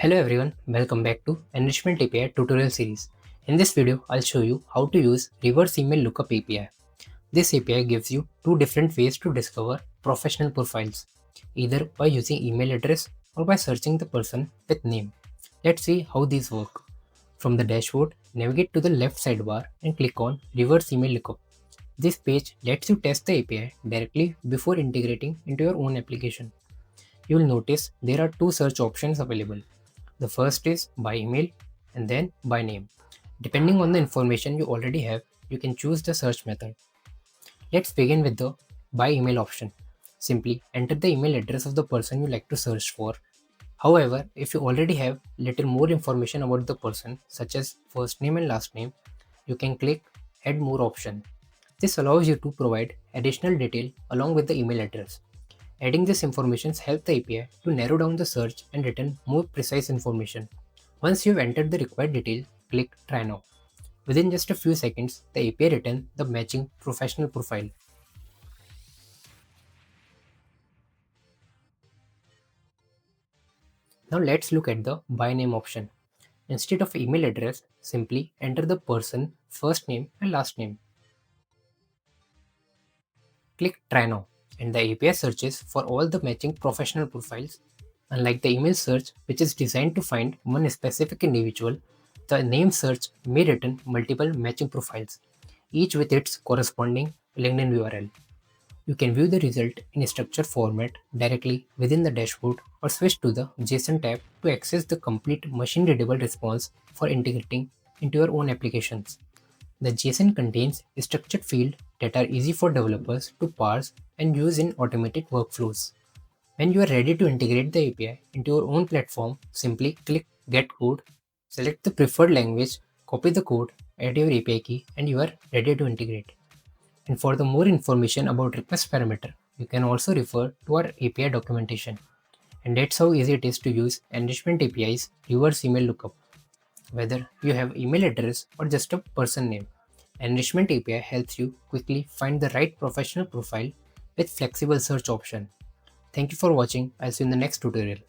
Hello everyone, welcome back to Enrichment API tutorial series. In this video, I'll show you how to use reverse email lookup API. This API gives you two different ways to discover professional profiles, either by using email address or by searching the person with name. Let's see how these work. From the dashboard, navigate to the left sidebar and click on reverse email lookup. This page lets you test the API directly before integrating into your own application. You will notice there are two search options available. The first is by email and then by name. Depending on the information you already have, you can choose the search method. Let's begin with the by email option. Simply enter the email address of the person you like to search for. However, if you already have little more information about the person, such as first name and last name, you can click add more option. This allows you to provide additional detail along with the email address. Adding this information helps the API to narrow down the search and return more precise information. Once you've entered the required detail, click Try Now. Within just a few seconds, the API returns the matching professional profile. Now let's look at the by name option. Instead of email address, simply enter the person first name and last name. Click Try Now, and the API searches for all the matching professional profiles. Unlike the email search, which is designed to find one specific individual, the name search may return multiple matching profiles, each with its corresponding LinkedIn URL. You can view the result in a structured format directly within the dashboard or switch to the JSON tab to access the complete machine readable response for integrating into your own applications. The JSON contains structured fields that are easy for developers to parse and use in automated workflows. When you are ready to integrate the API into your own platform, simply click Get Code, select the preferred language, copy the code, add your API key, and you are ready to integrate. And for the more information about request parameter, you can also refer to our API documentation. And that's how easy it is to use enrichment API's reverse email lookup. Whether you have email address or just a person name, enrichment API helps you quickly find the right professional profile with flexible search option. Thank you for watching. I'll see you in the next tutorial.